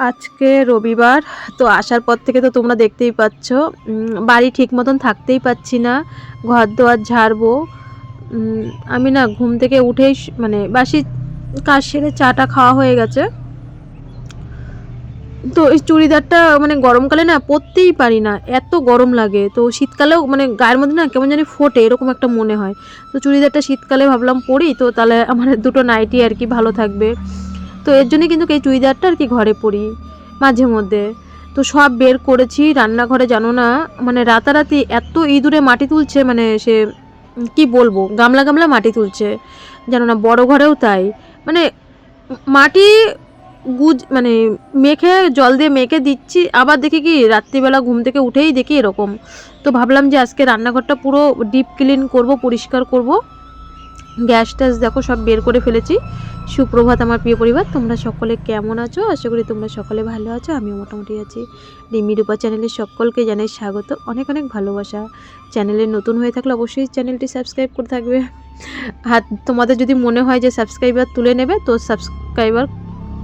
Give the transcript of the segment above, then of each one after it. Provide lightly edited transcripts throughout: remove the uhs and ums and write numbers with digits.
আজকে রবিবার, তো আসার পর থেকে তো তোমরা দেখতেই পাচ্ছ বাড়ি ঠিক মতন থাকতেই পাচ্ছি না। ঘর দোয়ার ঝাড়বো, আমি না ঘুম থেকে উঠেই মানে বাসি কাজ সেরে চাটা খাওয়া হয়ে গেছে। তো এই চুড়িদারটা মানে গরমকালে না পরতেই পারি না, এত গরম লাগে। তো শীতকালেও মানে গায়ের মধ্যে না কেমন জানি ফোটে, এরকম একটা মনে হয়। তো চুড়িদারটা শীতকালে ভাবলাম পরি, তো তাহলে আমার দুটো নাইটি আর কি ভালো থাকবে। তো এর জন্যই কিন্তু এই চুড়িদারটা আর কি ঘরে পরি মাঝে মধ্যে। তো সব বের করেছি রান্নাঘরে, জানো না মানে রাতারাতি এত ইঁদুরে মাটি তুলছে, মানে সে কি বলবো, গামলা গামলা মাটি তুলছে, জানো না বড় ঘরেও তাই। মানে মাটি মানে মেখে জল দিয়ে মেখে দিচ্ছি, আবার দেখি কি রাত্রিবেলা ঘুম থেকে উঠেই দেখি এরকম। তো ভাবলাম যে আজকে রান্নাঘরটা পুরো ডিপ ক্লিন করব, পরিষ্কার করব। গ্যাস ট্যাস দেখো সব বের করে ফেলেছি। সুপ্রভাত আমার প্রিয় পরিবার, তোমরা সকলে কেমন আছো? আশা করি তোমরা সকলে ভালো আছো, আমিও মোটামুটি আছি। রিমি রূপা চ্যানেলের সকলকে জানাই স্বাগত, অনেক অনেক ভালোবাসা। চ্যানেলে নতুন হয়ে থাকলে অবশ্যই চ্যানেলটি সাবস্ক্রাইব করে থাকবে। আর তোমাদের যদি মনে হয় যে সাবস্ক্রাইবার তুলে নেবে, তো সাবস্ক্রাইবার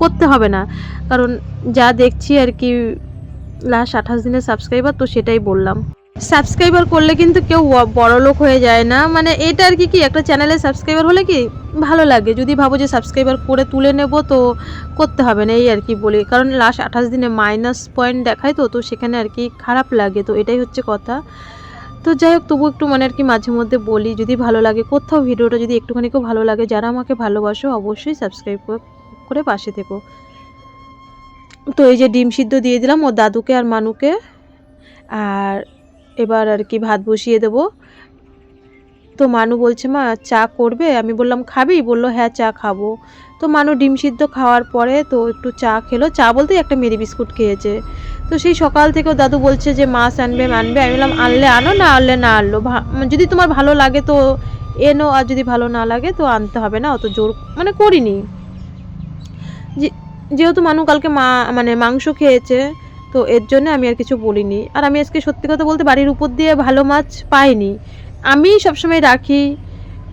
করতে হবে না, কারণ যা দেখছি আর কি লাস্ট 28 দিনের সাবস্ক্রাইবার, তো সেটাই বললাম। সাবস্ক্রাইবার করলে কিন্তু কেউ বড়লোক হয়ে যায় না, মানে এটা আর কি একটা চ্যানেলে সাবস্ক্রাইবার হলে কি ভালো লাগে। যদি ভাবো যে সাবস্ক্রাইবার করে তুলে নেব, তো করতে হবে না, এই আর কি বলি। কারণ লাস্ট 28 দিনে মাইনাস পয়েন্ট দেখায়, তো সেখানে আর কি খারাপ লাগে, তো এটাই হচ্ছে কথা। তো যাই হোক, তবু একটু মানে আর কি মাঝে মধ্যে বলি, যদি ভালো লাগে কোথাও ভিডিওটা যদি একটুখানিকেও ভালো লাগে, যারা আমাকে ভালোবাসো অবশ্যই সাবস্ক্রাইব করে পাশে থেকো। তো এই যে ডিম সিদ্ধ দিয়ে দিলাম ও দাদুকে আর মানুকে, আর এবার আর কি ভাত বসিয়ে দেব। তো মানু বলছে মা চা করবে, আমি বললাম খাবি, বললো হ্যাঁ চা খাবো। তো মানু ডিম সিদ্ধ খাওয়ার পরে তো একটু চা খেলো, চা বলতেই একটা মেরি বিস্কুট খেয়েছে। তো সেই সকাল থেকেও দাদু বলছে যে মাছ আনবে আনবে, আমি বললাম আনলে আনো, না আনলে না আনলো, যদি তোমার ভালো লাগে তো এনো, আর যদি ভালো না লাগে তো আনতে হবে না, অত জোর মানে করিনি। যেহেতু মানু কালকে মানে মাংস খেয়েছে, তো এর জন্য আমি আর কিছু বলিনি। আর আমি আজকে সত্যি কথা বলতে বাড়ির উপর দিয়ে ভালো মাছ পাইনি। আমি সবসময় রাখি,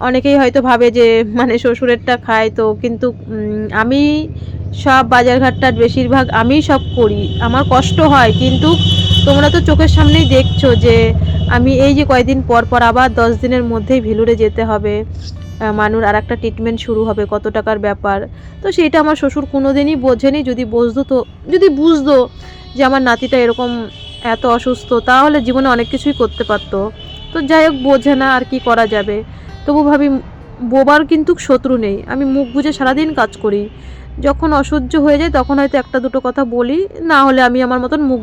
অনেকেই হয়তো ভাবে যে মানে শ্বশুরেরটা খায়, তো কিন্তু আমি সব বাজারঘাটটার বেশিরভাগ আমি সব করি, আমার কষ্ট হয়, কিন্তু তোমরা তো চোখের সামনেই দেখছো যে আমি এই যে কয়দিন পর পর আবার 10 দিনের মধ্যেই ভেলুরে যেতে হবে, মানুর আর একটা ট্রিটমেন্ট শুরু হবে, কত টাকার ব্যাপার। তো সেইটা আমার শ্বশুর কোনো দিনই বোঝেনি। যদি বুঝতো যে আমার নাতিটা এরকম এত অসুস্থ, তাহলে জীবনে অনেক কিছুই করতে পারতো। তো যাই হোক, বোঝে না, আর কি করা যাবে। তবু ভাবি বোবার কিন্তু শত্রু নেই, আমি মুখ বুজে সারাদিন কাজ করি। যখন অসহ্য হয়ে যায় তখন হয়তো একটা দুটো কথা বলি, না হলে আমি আমার মতন মুখ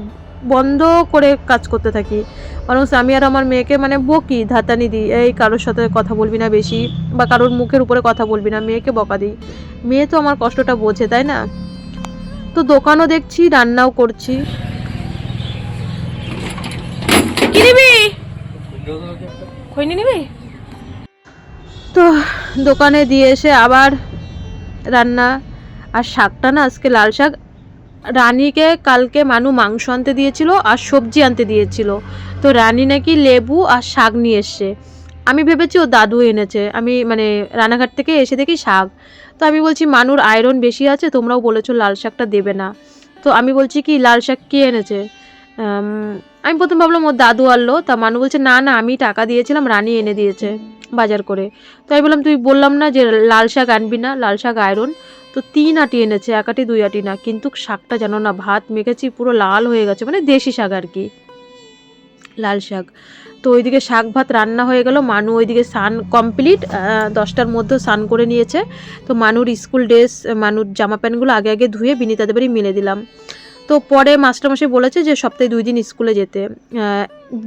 বন্ধ করে কাজ করতে থাকি। বরং আমি আর আমার মেয়েকে মানে বকি, ধাতানি দিই, এই কারোর সাথে কথা বলবি না বেশি, বা কারোর মুখের উপরে কথা বলবি না, মেয়েকে বকা দিই। মেয়ে তো আমার কষ্টটা বোঝে, তাই না? তো দোকানও দেখছি, রান্নাও করছি। কি নিবি? খৈনি নিবি? তো দোকানে দিয়ে এসে আবার রান্না। আর শাকটা না আজকে লাল শাক, রানীকে কালকে মানু মাংস আনতে দিয়েছিল আর সবজি আনতে দিয়েছিল, তো রানী নাকি লেবু আর শাক নিয়ে এসছে। আমি ভেবেছি ও দাদু এনেছে, আমি মানে রানাঘাট থেকে এসে দেখি শাক। তো আমি বলছি মানুর আয়রন বেশি আছে, তোমরাও বলেছো লাল শাকটা দেবে না। তো আমি বলছি কি লাল শাক কে এনেছে? আমি প্রথম ভাবলাম ওর দাদু আনলো, তা মানু বলছে না না আমি টাকা দিয়েছিলাম, রানী এনে দিয়েছে বাজার করে। তো আমি বললাম তুই বললাম না যে লাল শাক আনবি না, লাল শাক আয়রন। তো 3 আটি এনেছে, 1 আটি 2 আটি না, কিন্তু শাকটা জানো না ভাত মেখেছি পুরো লাল হয়ে গেছে, মানে দেশি শাক আর কি, লাল শাক। তো ওইদিকে শাক ভাত রান্না হয়ে গেল, মানু ওইদিকে স্নান কমপ্লিট, 10টার মধ্যে স্নান করে নিয়েছে। তো মানুর স্কুল ড্রেস, মানুর জামা প্যান্টগুলো আগে আগে ধুয়ে বিনিতাদের বাড়ি মেলে দিলাম। তো পরে মাস্টারমশাই বলেছে যে সপ্তাহে 2 দিন স্কুলে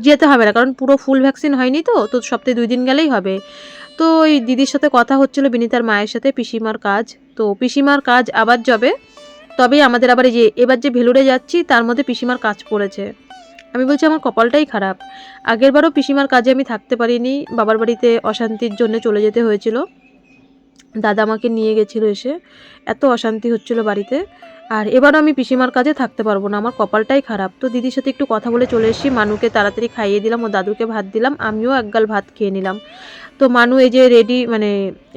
যেতে হবে না, কারণ পুরো ফুল ভ্যাকসিন হয়নি, তো সপ্তাহে 2 দিন গেলেই হবে। তো ওই দিদির সাথে কথা হচ্ছিল, বিনিতার মায়ের সাথে, পিসিমার কাজ, তো পিসিমার কাজ আবার যাবে, তবেই আমাদের আবার এই যে এবার যে ভেলুরে যাচ্ছি তার মধ্যে পিসিমার কাজ পড়েছে। আমি বলছি আমার কপালটাই খারাপ, আগেরবারও পিসিমার কাজে আমি থাকতে পারিনি, বাবার বাড়িতে অশান্তির জন্য চলে যেতে হয়েছিল, দাদা আমাকে নিয়ে গেছিলো এসে, এত অশান্তি হচ্ছিল বাড়িতে। আর এবারও আমি পিসিমার কাজে থাকতে পারবো না, আমার কপালটাই খারাপ। তো দিদির সাথে একটু কথা বলে চলে এসেছি, মানুকে তাড়াতাড়ি খাইয়ে দিলাম, ও দাদুকে ভাত দিলাম, আমিও একগাল ভাত খেয়ে নিলাম। তো মানু এই যে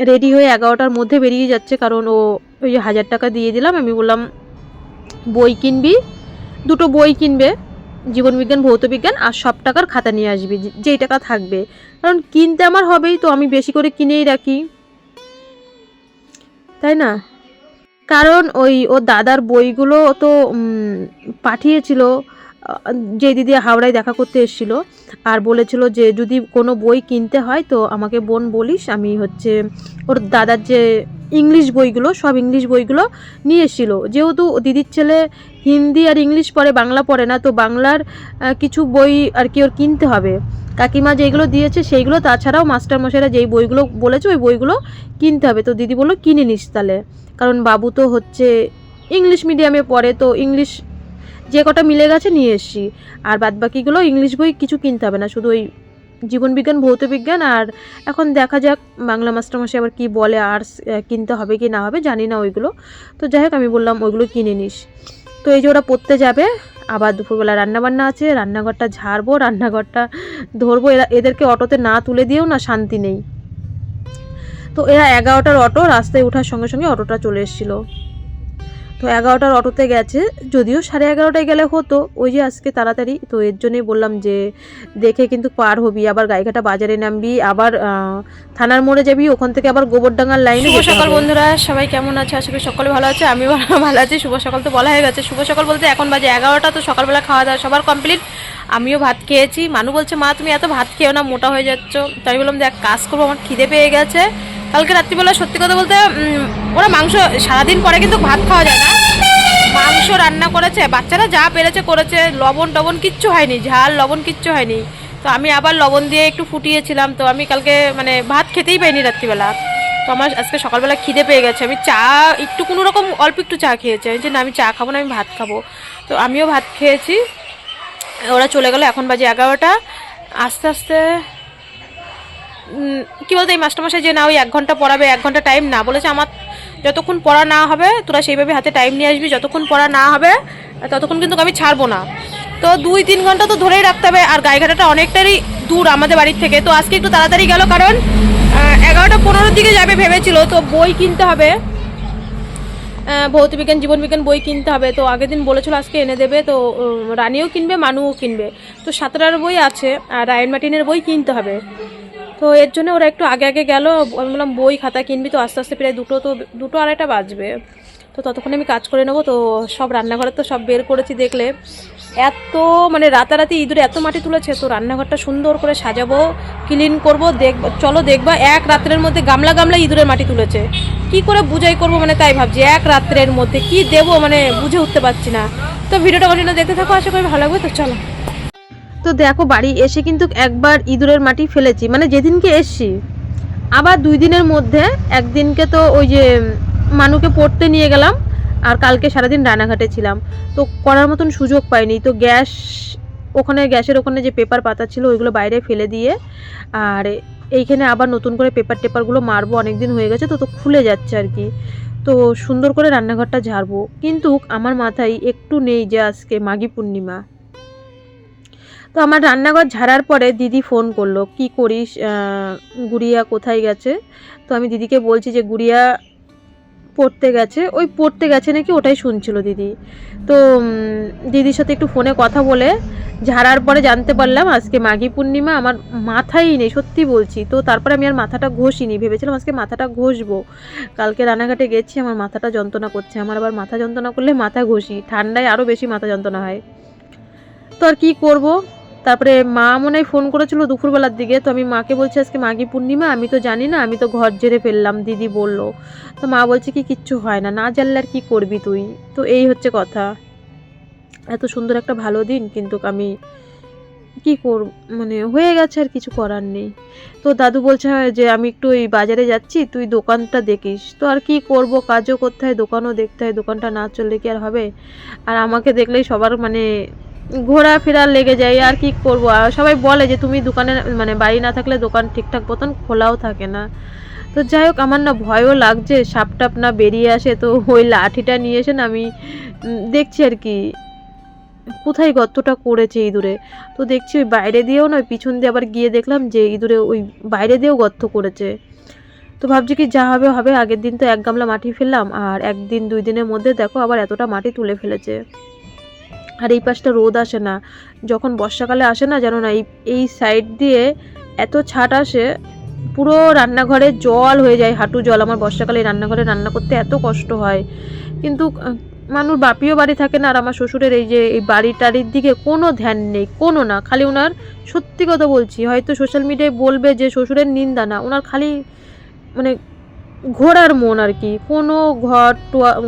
রেডি হয়ে 11টার মধ্যে বেরিয়ে যাচ্ছে, কারণ ওই যে 1000 টাকা দিয়ে দিলাম, আমি বললাম বই কিনবি, 2টো বই কিনবে, জীবনবিজ্ঞান ভৌতবিজ্ঞান, আর সব টাকার খাতা নিয়ে আসবি যেই টাকা থাকবে, কারণ কিনতে আমার হবেই, তো আমি বেশি করে কিনেই রাখি, তাই না? কারণ ওর দাদার বইগুলো তো পাঠিয়েছিল, যে দিদি হাওড়ায় দেখা করতে এসেছিলো, আর বলেছিল যে যদি কোনো বই কিনতে হয় তো আমাকে বোন বলিস, আমি হচ্ছে ওর দাদার যে ইংলিশ বইগুলো, সব ইংলিশ বইগুলো নিয়ে এসেছিলো, যেহেতু দিদির ছেলে হিন্দি আর ইংলিশ পড়ে, বাংলা পড়ে না, তো বাংলার কিছু বই আর কি ওর কিনতে হবে, কাকিমা যেইগুলো দিয়েছে সেইগুলো, তাছাড়াও মাস্টারমশাইরা যেই বইগুলো বলেছে ওই বইগুলো কিনতে হবে। তো দিদি বললো কিনে নিস তাহলে, কারণ বাবু তো হচ্ছে ইংলিশ মিডিয়ামে পড়ে, তো ইংলিশ যে কটা মিলে গেছে নিয়ে এসছি, আর বাদবাকিগুলো ইংলিশ বই কিছু কিনতে হবে না, শুধু ওই জীবনবিজ্ঞান ভৌতবিজ্ঞান, আর এখন দেখা যাক বাংলা মাস্টারমশাই আবার কী বলে, আর্টস কিনতে হবে কি না হবে জানি না ওইগুলো। তো যাই হোক আমি বললাম ওইগুলো কিনে নিস। তো এই যে ওরা পড়তে যাবে, আবার দুপুরবেলা রান্নাবান্না আছে, রান্নাঘরটা ঝাড়বো, রান্নাঘরটা ধরবো, এদেরকে অটোতে না তুলে দিয়েও না শান্তি নেই। তো এরা 11টার অটো, রাস্তায় ওঠার সঙ্গে সঙ্গে অটোটা চলে এসেছিলো, তো 11টার অটোতে গেছে, যদিও 11:30টায় গেলে হতো, ওই যে আজকে তাড়াতাড়ি, তো এর জন্যই বললাম যে দেখে কিন্তু পার হবি, আবার গাইঘাটা বাজারে নামবি, আবার থানার মোড়ে যাবি, ওখান থেকে আবার গোবরডাঙ্গার লাইনে। শুভ সকাল বন্ধুরা, সবাই কেমন আছে? আশা করি সকলে ভালো আছে, আমিও ভালো আছি। শুভ সকাল তো বলা হয়ে গেছে, শুভ সকাল বলতে এখন বাজে 11টা, তো সকালবেলা খাওয়া দাওয়া সবার কমপ্লিট, আমিও ভাত খেয়েছি। মানু বলছে মা তুমি এত ভাত খেও না, মোটা হয়ে যাচ্ছ, তাই বললাম যে এক কাজ করবো, আমার খিদে পেয়ে গেছে। কালকে রাত্রিবেলা সত্যি কথা বলতে ওরা মাংস, সারাদিন পরে কিন্তু ভাত খাওয়া যায় না, মাংস রান্না করেছে, বাচ্চারা যা পেরেছে করেছে, লবণ টবণ কিচ্ছু হয়নি, ঝাল লবণ কিচ্ছু হয়নি, তো আমি আবার লবণ দিয়ে একটু ফুটিয়েছিলাম, তো আমি কালকে মানে ভাত খেতেই পাইনি রাত্রিবেলা। তো আমার আজকে সকালবেলা খিদে পেয়ে গেছে, আমি চা একটু কোনো রকম অল্প একটু চা খেয়েছি, আমি যে না আমি চা খাবো না, আমি ভাত খাবো, তো আমিও ভাত খেয়েছি। ওরা চলে গেলো, এখন বাজে 11টা। আস্তে আস্তে কী বলতো, এই মাস্টারমশাই যে না ওই 1 ঘন্টা পড়াবে, 1 ঘন্টা টাইম না বলেছে, আমার যতক্ষণ পড়া না হবে তোরা সেইভাবে হাতে টাইম নিয়ে আসবি, যতক্ষণ পড়া না হবে ততক্ষণ কিন্তু আমি ছাড়বো না। তো 2-3 ঘন্টা তো ধরেই রাখতে হবে, আর গাইঘাটাটা অনেকটাই দূর আমাদের বাড়ির থেকে, তো আজকে একটু তাড়াতাড়ি গেল, কারণ 11টা 15-র দিকে যাবে ভেবেছিল, তো বই কিনতে হবে, ভৌতবিজ্ঞান জীবনবিজ্ঞান বই কিনতে হবে, তো আগের দিন বলেছিল আজকে এনে দেবে, তো রানিও কিনবে, মানুও কিনবে, তো 7টার বই আছে, আর রায়ন মার্টিনের বই কিনতে হবে, তো এর জন্য ওরা একটু আগে আগে গেল। আমি বললাম বই খাতা কিনবি, তো আস্তে আস্তে প্রায় 2টো, তো 2-2:30 বাজবে, তো ততক্ষণ আমি কাজ করে নেবো। তো সব রান্নাঘরে তো সব বের করেছি, দেখলে এত মানে রাতারাতি ইঁদুরে এত মাটি তুলেছে, তো রান্নাঘরটা সুন্দর করে সাজাবো, ক্লিন করবো, চলো দেখবা এক রাত্রের মধ্যে গামলা গামলা ইঁদুরের মাটি তুলেছে, কি করে বুঝাই করবো, মানে তাই ভাবছি এক রাত্রের মধ্যে কি দেবো, মানে বুঝে উঠতে পারছি না। তো ভিডিওটা কন্টিনিউ দেখতে থাকো, আশা করি ভালো লাগবে, তো চলো। তো দেখো বাড়ি এসে কিন্তু একবার ইঁদুরের মাটি ফেলেছি, মানে যেদিনকে এসছি, আবার 2 দিনের মধ্যে একদিনকে তো ওই যে মানুকে পড়তে নিয়ে গেলাম, আর কালকে সারাদিন রানাঘাটে ছিলাম, তো করার মতন সুযোগ পাইনি। তো গ্যাসের ওখানে যে পেপার পাতা ছিল ওইগুলো বাইরে ফেলে দিয়ে, আর এইখানে আবার নতুন করে পেপারগুলো মারবো, অনেক দিন হয়ে গেছে, তো খুলে যাচ্ছে আর কি, তো সুন্দর করে রান্নাঘরটা ঝাড়বো। কিন্তু আমার মাথায় একটু নেই যে আজকে মাঘী পূর্ণিমা। তো আমার রান্নাঘর ঝাড়ার পরে দিদি ফোন করলো, কি করিস, গুড়িয়া কোথায় গেছে? তো আমি দিদিকে বলছি যে গুড়িয়া পড়তে গেছে নাকি, ওটাই শুনছিল দিদি। তো দিদির সাথে একটু ফোনে কথা বলে ঝাড়ার পরে জানতে পারলাম আজকে মাঘী পূর্ণিমা, আমার মাথায় নেই, সত্যি বলছি। তো তারপরে আমি আর মাথাটা ঘষিনি, ভেবেছিলাম আজকে মাথাটা ঘষবো, কালকে রানাঘাটে গেছি, আমার মাথাটা যন্ত্রণা করছে, আমার আবার মাথা যন্ত্রণা করলে মাথা ঘষি, ঠান্ডায় আরও বেশি মাথা যন্ত্রণা হয়, তো আর কী করবো। তারপরে মা মনে হয় ফোন করেছিল দুপুরবেলার দিকে, তো আমি মাকে বলছি আজকে মাঘী পূর্ণিমা, আমি তো জানি না, আমি তো ঘর ঝেড়ে ফেললাম, দিদি বলল। তো মা বলছে কি কিচ্ছু হয় না, না জানলে আর কী করবি তুই। তো এই হচ্ছে কথা, এত সুন্দর একটা ভালো দিন, কিন্তু আমি কী করব, মানে হয়ে গেছে, আর কিছু করার নেই। তো দাদু বলছে যে আমি একটু ওই বাজারে যাচ্ছি, তুই দোকানটা দেখিস। তো আর কি করব, কাজও করতে হয়, দোকানও দেখতে হয়, দোকানটা না চললে কি আর হবে। আর আমাকে দেখলেই সবার মানে ঘোরাফেরা লেগে যায়, আর কি করব। আর সবাই বলে যে তুমি দোকানে মানে বাড়ি না থাকলে দোকান ঠিকঠাক মতন খোলাও থাকে না। তো যাই হোক, আমার না ভয়ও লাগছে, সাপ টাপ না বেরিয়ে আসে, তো ওই লাঠিটা নিয়ে এসে না আমি দেখছি আর কি কোথায় গর্তটা করেছে ইঁদুরে। তো দেখছি ওই বাইরে দিয়েও না, পিছন দিয়ে আবার গিয়ে দেখলাম যে ইঁদুরে ওই বাইরে দিয়েও গর্ত করেছে। তো ভাবছি কি যা হবে হবে, আগের দিন তো 1 গামলা মাটি ফেললাম, আর 1 দিন 2 দিনের মধ্যে দেখো আবার এতটা মাটি তুলে ফেলেছে। আর এই পাশটা রোদ আসে না, যখন বর্ষাকালে আসে না জানো না, এই সাইড দিয়ে এত ছাট আসে, পুরো রান্নাঘরে জল হয়ে যায়, হাঁটু জল। আমার বর্ষাকালে রান্নাঘরে রান্না করতে এত কষ্ট হয়। কিন্তু মানুষ বাপিও বাড়ি থাকে না, আর আমার শ্বশুরের এই যে এই বাড়ি টাড়ির দিকে কোনো ধ্যান নেই, কোনো না, খালি ওনার, সত্যি কথা বলছি, হয়তো সোশ্যাল মিডিয়ায় বলবে যে শ্বশুরের নিন্দা না, ওনার খালি মানে ঘোরার মন আর কি। কোনো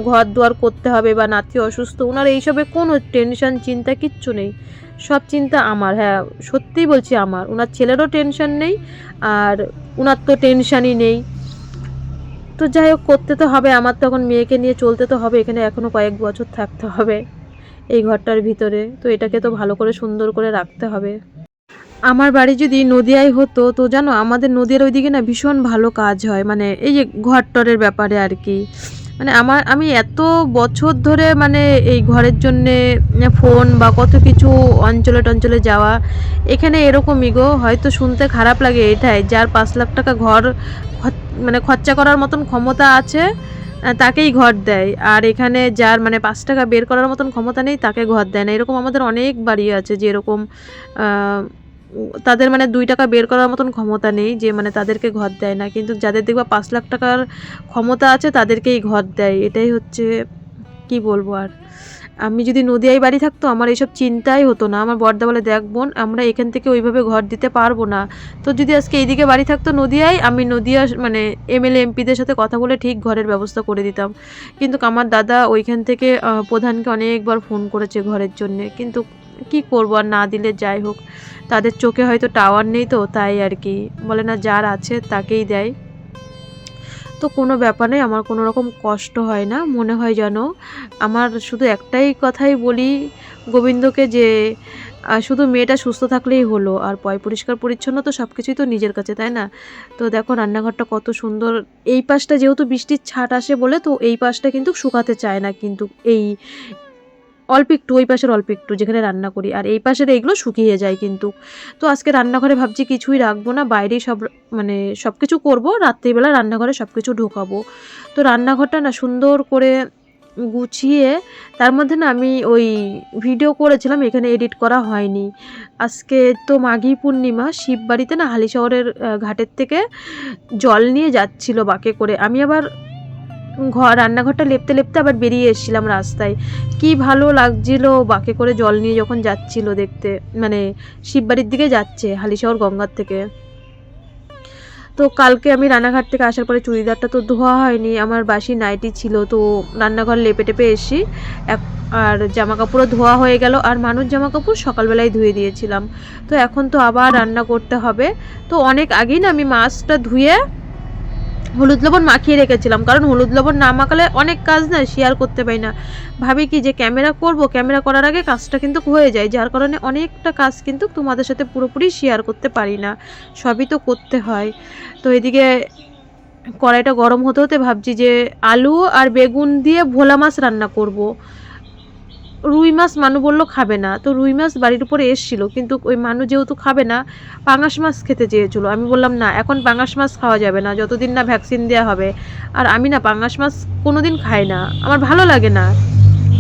ঘর দুয়ার করতে হবে বা নাতি অসুস্থ, ওনার এইসবে কোনো টেনশন চিন্তা কিচ্ছু নেই, সব চিন্তা আমার। হ্যাঁ সত্যিই বলছি আমার, ওনার ছেলেরও টেনশন নেই, আর ওনার তো টেনশনই নেই। তো যাই হোক, করতে তো হবে, আমার তো এখন মেয়েকে নিয়ে চলতে তো হবে, এখানে এখনও কয়েক বছর থাকতে হবে এই ঘরটার ভিতরে, তো এটাকে তো ভালো করে সুন্দর করে রাখতে হবে। আমার বাড়ি যদি নদিয়ায় হতো, তো জানো আমাদের নদিয়ার ওইদিকে না ভীষণ ভালো কাজ হয়, মানে এই যে ঘরটরের ব্যাপারে আর কি। মানে আমি এত বছর ধরে মানে এই ঘরের জন্যে ফোন বা কত কিছু অঞ্চলে টঞ্চলে যাওয়া, এখানে এরকমই গো। হয়তো শুনতে খারাপ লাগে এটাই, যার 5 লাখ টাকা ঘর মানে খরচা করার মতন ক্ষমতা আছে তাকেই ঘর দেয়, আর এখানে যার মানে 5 টাকা বের করার মতন ক্ষমতা নেই তাকে ঘর দেয় না। এরকম আমাদের অনেক বাড়ি আছে যে এরকম তাদের মানে 2 টাকা বের করার মতন ক্ষমতা নেই, যে মানে তাদেরকে ঘর দেয় না, কিন্তু যাদের দেখবা 5 লাখ টাকার ক্ষমতা আছে তাদেরকেই ঘর দেয়। এটাই হচ্ছে, কি বলবো আর। আমি যদি নদিয়ায় বাড়ি থাকতো আমার এইসব চিন্তাই হতো না। আমার বড়দা বলে, দেখ বোন, আমরা এখান থেকে ওইভাবে ঘর দিতে পারবো না, তো যদি আজকে এইদিকে বাড়ি থাকতো নদিয়ায়, আমি নদিয়া মানে এমএলএ এমপিদের সাথে কথা বলে ঠিক ঘরের ব্যবস্থা করে দিতাম। কিন্তু আমার দাদা ওইখান থেকে প্রধানকে অনেকবার ফোন করেছে ঘরের জন্যে, কিন্তু কি করব, আর না দিলে যাই হোক, তাদের চোখে হয়তো টাওয়ার নেই, তো তাই আর কি বলে না, যার আছে তাকেই দেয়। তো কোনো ব্যাপার নেই, আমার কোনো রকম কষ্ট হয় না, মনে হয় যেন আমার শুধু একটাই কথাই বলি গোবিন্দকে, যে শুধু মেয়েটা সুস্থ থাকলেই হলো, আর পরিষ্কার পরিচ্ছন্ন তো সব কিছুই তো নিজের কাছে, তাই না? তো দেখো রান্নাঘরটা কত সুন্দর। এই পাশটা যেহেতু বৃষ্টির ছাট আসে বলে, তো এই পাশটা কিন্তু শুকাতে চায় না, কিন্তু এই অল্প একটু, ওই পাশের অল্প একটু যেখানে রান্না করি, আর এই পাশের এইগুলো শুকিয়ে যায় কিন্তু। তো আজকে রান্নাঘরে ভাবছি কিছুই রাখবো না, বাইরেই সব মানে সব কিছু করবো, রাত্রিবেলা রান্নাঘরে সব কিছু ঢোকাবো। তো রান্নাঘরটা না সুন্দর করে গুছিয়ে, তার মধ্যে না আমি ওই ভিডিও করেছিলাম, এখানে এডিট করা হয়নি। আজকে তো মাঘী পূর্ণিমা, শিববাড়িতে না হালিশহরের ঘাটের থেকে জল নিয়ে যাচ্ছিল বাঁকে করে, আমি আবার রান্নাঘরটা লেপতে লেপতে আবার বেরিয়ে এসেছিলাম রাস্তায়। কি ভালো লাগছিল বাঁকে করে জল নিয়ে যখন যাচ্ছিল দেখতে, মানে শিববাড়ির দিকে যাচ্ছে হালিশহর গঙ্গার থেকে। তো কালকে আমি রান্নাঘাট থেকে আসার পরে চুড়িদারটা তো ধোয়া হয়নি, আমার বাসি নাইটি ছিল, তো রান্নাঘর লেপে টেপে এসি, আর জামা কাপড়ও ধোয়া হয়ে গেল, আর মানুষ জামা কাপড় সকালবেলায় ধুয়ে দিয়েছিলাম। তো এখন তো আবার রান্না করতে হবে। তো অনেক আগেই না আমি মাছটা ধুয়ে হলুদ লবণ মাখিয়ে রেখেছিলাম, কারণ হলুদ লবণ না মাখালে অনেক কাজ না শেয়ার করতে পারি না। ভাবি কি যে ক্যামেরা করব, ক্যামেরা করার আগে কাজটা কিন্তু হয়ে যায়, যার কারণে অনেকটা কাজ কিন্তু তোমাদের সাথে পুরোপুরি শেয়ার করতে পারি না, সবই তো করতে হয়। তো এদিকে কড়াইটা গরম হতে হতে ভাবছি যে আলু আর বেগুন দিয়ে ভোলা মাছ রান্না করব। রুই মাছ মানু বললো খাবে না, তো রুই মাছ বাড়ির উপরে এসেছিলো, কিন্তু ওই মানু যেহেতু খাবে না, পাঙাশ মাছ খেতে চেয়েছিলো। আমি বললাম না, এখন পাঙাশ মাছ খাওয়া যাবে না যতদিন না ভ্যাকসিন দেওয়া হবে, আর আমি না পাঙাশ মাছ কোনো দিন খাই না, আমার ভালো লাগে না।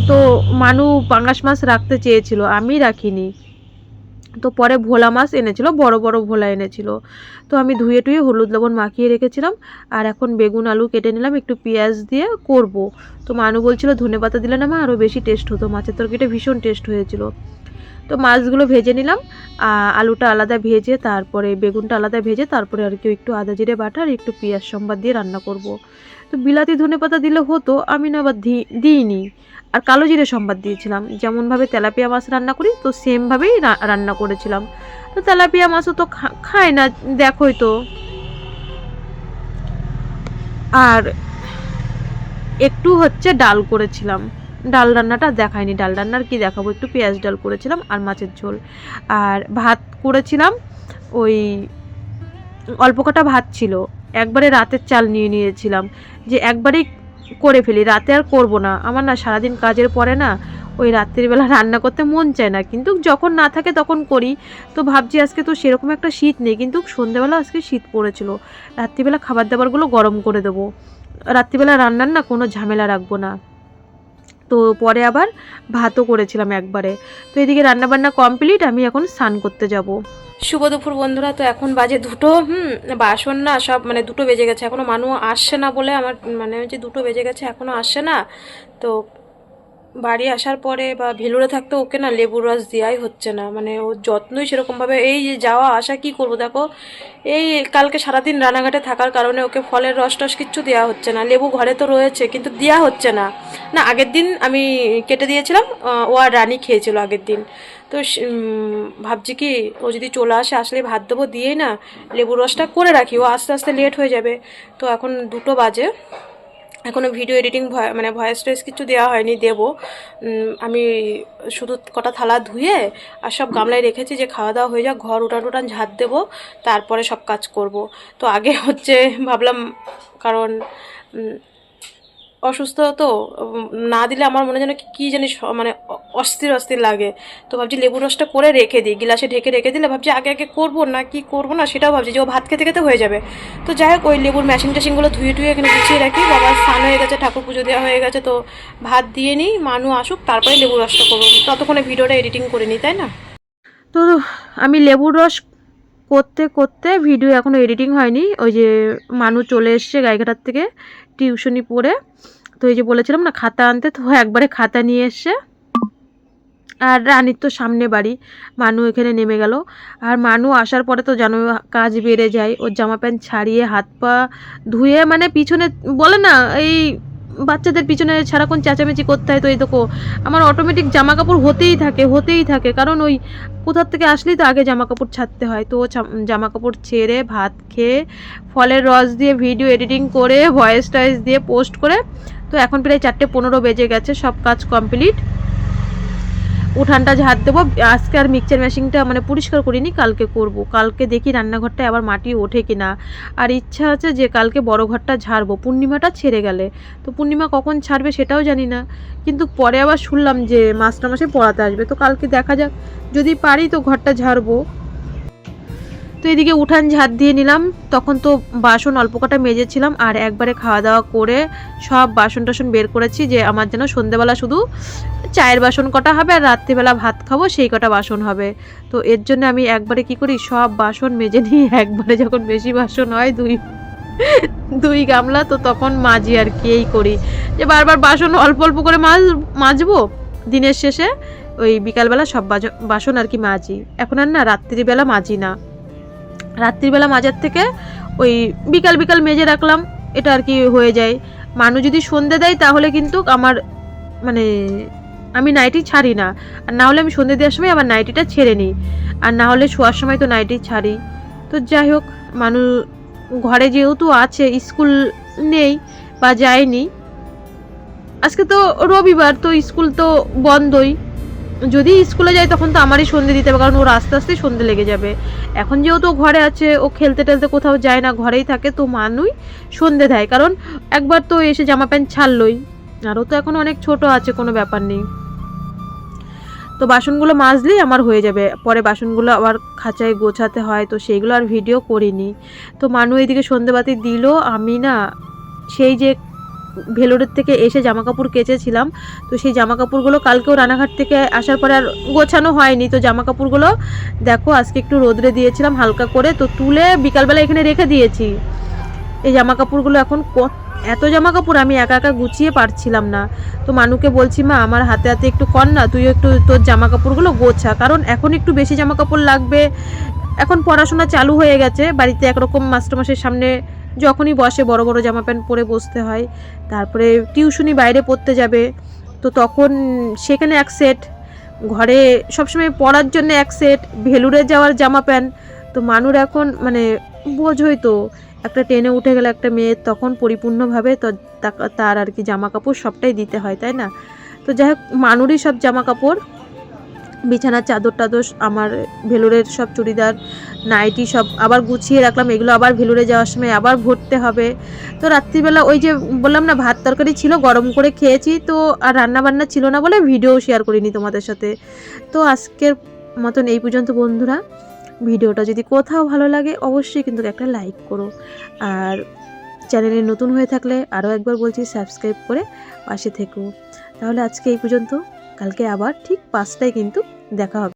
তো মানু পাঙাশ মাছ রাখতে চেয়েছিল, আমি রাখিনি। তো পরে ভোলা মাছ এনেছিল, বড় বড় ভোলা এনেছিল, তো আমি ধুয়ে টুয়ে হলুদ লবণ মাখিয়ে রেখেছিলাম। আর এখন বেগুন আলু কেটে নিলাম, একটু পেঁয়াজ দিয়ে করব। তো মানু বলছিল ধনেপাতা দিলে না মা আরও বেশি টেস্ট হতো, মাছের তরকারিটা ভীষণ টেস্ট হয়েছিল। তো মাছগুলো ভেজে নিলাম, আলুটা আলাদা ভেজে, তারপরে বেগুনটা আলাদা ভেজে, তারপরে আর কি একটু আদা জিরে বাটা আর একটু পেঁয়াজ সম্বাদ দিয়ে রান্না করব। তো বিলাতি ধনেপাতা দিলে হতো, আমি না আবার দিইনি, আর কালো জিরে সম্বাদ দিয়েছিলাম। যেমনভাবে তেলাপিয়া মাছ রান্না করি তো সেমভাবেই রান্না করেছিলাম। তো তেলাপিয়া মাছও তো খায় না, দেখোই তো। আর একটু হচ্ছে ডাল করেছিলাম, ডাল রান্নাটা দেখায়নি, ডাল রান্নার কি দেখাবো, একটু পেঁয়াজ ডাল করেছিলাম আর মাছের ঝোল। আর ভাত করেছিলাম, ওই অল্প কটা ভাত ছিল, একবারে রাতের চাল নিয়ে নিয়েছিলাম, যে একবারেই করে ফেলি, রাতে আর করব না। আমার না সারাদিন কাজের পরে না ওই রাত্রিবেলা রান্না করতে মন চায় না, কিন্তু যখন না থাকে তখন করি। তো ভাবছি আজকে তো সেরকম একটা শীত নেই, কিন্তু সন্ধ্যেবেলা আজকে শীত পড়েছিল। রাত্রিবেলা খাবার দাবারগুলো গরম করে দেবো, রাত্রিবেলা রান্নার না কোনো ঝামেলা রাখবো না। তো পরে আবার ভাতও করেছিলাম একবারে। তো এদিকে রান্নাবান্না কমপ্লিট, আমি এখন স্নান করতে যাব। শুভ দুপুর বন্ধুরা। তো এখন বাজে 2টো, বাসন না সব মানে 2টো বেজে গেছে, এখনও মানুষ আসছে না বলে আমার মানে যে 2টো বেজে গেছে এখনও আসছে না। তো বাড়ি আসার পরে বা ভেলুরে থাকতে ওকে না লেবুর রস দেওয়াই হচ্ছে না, মানে ওর যত্নই সেরকমভাবে, এই যে যাওয়া আসা কি করবো দেখো, এই কালকে সারাদিন রানাঘাটে থাকার কারণে ওকে ফলের রস টস কিচ্ছু দেওয়া হচ্ছে না। লেবু ঘরে তো রয়েছে কিন্তু দেওয়া হচ্ছে না। না, আগের দিন আমি কেটে দিয়েছিলাম, ও আর রানী খেয়েছিল আগের দিন। তো ভাবছি কি ও যদি চলে আসে, আসলে ভাত দেবো, দিয়েই না লেবুর রসটা করে রাখি, ও আস্তে আস্তে লেট হয়ে যাবে। তো এখন 2টো বাজে, এখনও ভিডিও এডিটিং মানে ভয়েস টয়েস কিছু দেওয়া হয়নি, দেবো। আমি শুধু কটা থালা ধুয়ে আর সব গামলায় রেখেছি, যে খাওয়া দাওয়া হয়ে যাক, ঘর উঠান ঝাড় দেবো, তারপরে সব কাজ করব। তো আগে হচ্ছে ভাবলাম, কারণ অসুস্থ তো, না দিলে আমার মনে যেন কী জানি মানে অস্থির অস্থির লাগে। তো ভাবছি লেবু রসটা করে রেখে দিই, গিলাসে ঢেকে রেখে দিলে ভাবছি আগে আগে করবো না কি করবো না সেটাও ভাবছি, যে ও ভাত খেতে খেতে হয়ে যাবে। তো যাই হোক, ওই লেবুর মেশিন টেশিনগুলো ধুয়ে টুয়ে এখানে গুছিয়ে রাখি। বাবার স্নান হয়ে গেছে, ঠাকুর পুজো দেওয়া হয়ে গেছে, তো ভাত দিয়ে নিই, মানু আসুক, তারপরে লেবু রসটা করবো, ততক্ষণে ভিডিওটা এডিটিং করে নিই, তাই না? তো আমি লেবুর রস করতে করতে ভিডিও এখনও এডিটিং হয়নি। ওই যে মানু চলে এসছে গাইঘাটার থেকে টিউশনি পড়ে, তো এই যে বলেছিলাম না খাতা আনতে, তো একবারে খাতা নিয়ে এসছে। আর রানীর তো সামনে বাড়ি, মানু এখানে নেমে গেল। আর মানু আসার পরে তো জানো কাজ বেড়ে যায়, ওর জামা প্যান্ট ছাড়িয়ে হাত পা ধুয়ে, মানে পিছনে বলে না এই বাচ্চাদের পিছনে সারাক্ষণ চেঁচামেচি করতে হয়, তো এই দেখো আমার অটোমেটিক জামা কাপড় হতেই থাকে, কারণ ওই কোথার থেকে আসলেই তো আগে জামা কাপড় ছাড়তে হয়। তো জামা কাপড় ছেড়ে ভাত খেয়ে ফলের রস দিয়ে ভিডিও এডিটিং করে ভয়েস টয়েস দিয়ে পোস্ট করে, তো এখন প্রায় 4:15 বেজে গেছে, সব কাজ কমপ্লিট। উঠানটা ঝাড় দেবো আজকে, আর মিক্সচার মেশিনটা মানে পরিষ্কার করিনি, কালকে করব। কালকে দেখি রান্নাঘরটা আবার মাটি ওঠে কিনা। আর ইচ্ছা আছে যে কালকে বড় ঘরটা ঝাড়বো, পূর্ণিমাটা ছেড়ে গেলে। তো পূর্ণিমা কখন ছাড়বে সেটাও জানি না, কিন্তু পরে আবার শুনলাম যে মাস্টারমশাই পড়াতে আসবে, তো কালকে দেখা যাক, যদি পারি তো ঘরটা ঝাড়বো। তো এদিকে উঠান ঝাড় দিয়ে নিলাম, তখন তো বাসন অল্প কটা মেজেছিলাম, আর একবারে খাওয়া দাওয়া করে সব বাসন টাসন বের করেছি, যে আমার যেন সন্ধ্যেবেলা শুধু চায়ের বাসন কটা হবে আর রাত্রিবেলা ভাত খাবো সেই কটা বাসন হবে। তো এর জন্য আমি একবারে কি করি, সব বাসন মেজে নিই একবারে, যখন বেশি বাসন হয় দুই গামলা, তো তখন মাজি আর কি, এই করি যে বারবার বাসন অল্প অল্প করে মাজবো, দিনের শেষে ওই বিকালবেলা সব বাসন আর কি মাজি। এখন আর না রাত্রিবেলা মাজি না, রাত্রিবেলা মাজার থেকে ওই বিকাল বিকাল মেজে রাখলাম, এটা আর কি হয়ে যায়। মানুষ যদি সন্ধে দেয় তাহলে কিন্তু আমার মানে আমি নাইটি ছাড়ি না, আর না হলে আমি সন্ধে দেওয়ার সময় আবার নাইটিটা ছেড়ে নিই, আর না হলে শোয়ার সময় তো নাইটি ছাড়ি। তো যাই হোক, মানুষ ঘরে যেহেতু আছে, স্কুল নেই বা যায়নি, আজকে তো রবিবার, তো স্কুল তো বন্ধই। যদি স্কুলে যায় তখন তো আমারই সন্ধে দিতে হবে, কারণ ওর আস্তে আস্তে সন্ধে লেগে যাবে। এখন যেহেতু ঘরে আছে, ও খেলতে টেলতে কোথাও যায় না, ঘরেই থাকে, তো মানুই সন্ধে দেয়, কারণ একবার তো এসে জামা প্যান্ট ছাড়লই, আর ও তো এখন অনেক ছোট আছে, কোনো ব্যাপার নেই। তো বাসনগুলো মাজলেই আমার হয়ে যাবে, পরে বাসনগুলো আবার খাঁচায় গোছাতে হয়, তো সেইগুলো আর ভিডিও করিনি। তো মানু এদিকে সন্ধেবাতি দিল, আমি না সেই যে ভেলোরের থেকে এসে জামা কাপড় কেচেছিলাম, তো সেই জামা কাপড়গুলো কালকেও রানাঘাট থেকে আসার পরে আর গোছানো হয়নি। তো জামা কাপড়গুলো দেখো আজকে একটু রোদরে দিয়েছিলাম হালকা করে, তো তুলে বিকালবেলা এখানে রেখে দিয়েছি। এই জামা কাপড়গুলো এখন এত জামা কাপড় আমি একা একা গুছিয়ে পারছিলাম না। তো মানুকে বলছি, মা আমার হাতে হাতে একটু কর না, তুই একটু তোর জামা কাপড়গুলো গোছা, কারণ এখন একটু বেশি জামা কাপড় লাগবে। এখন পড়াশোনা চালু হয়ে গেছে বাড়িতে, একরকম মাস্টারমশাইয়ের সামনে যখনই বসে বড় বড় জামা প্যান্ট পরে বসতে হয়, তারপরে টিউশনি বাইরে পড়তে যাবে, তো তখন সেখানে এক সেট, ঘরে সবসময় পরার জন্য এক সেট, ভেলুরে যাওয়ার জামা প্যান্ট। তো মানুর এখন মানে বোঝই তো, একটা টেনে উঠে গেলে একটা মেয়ের তখন পরিপূর্ণভাবে তো তার আর কি জামা কাপড় সবটাই দিতে হয়, তাই না? তো যাই হোক, মানুরই সব জামা কাপড় বিছানার চাদর টাদর আমার ভেলোরের সব চুড়িদার নাইটি সব আবার গুছিয়ে রাখলাম, এগুলো আবার ভেলোরে যাওয়ার সময় আবার ভরতে হবে। তো রাত্রিবেলা ওই যে বললাম না ভাত তরকারি ছিল, গরম করে খেয়েছি, তো আর রান্না বান্না ছিল না বলে ভিডিও শেয়ার করিনি তোমাদের সাথে। তো আজকের মতন এই পর্যন্ত বন্ধুরা। ভিডিওটা যদি কোথাও ভালো লাগে অবশ্যই কিন্তু একটা লাইক করো, আর চ্যানেলে নতুন হয়ে থাকলে আরও একবার বলছি সাবস্ক্রাইব করে পাশে থেকো। তাহলে আজকে এই পর্যন্ত, কালকে আবার ঠিক 5টায় কিন্তু দেখা হবে।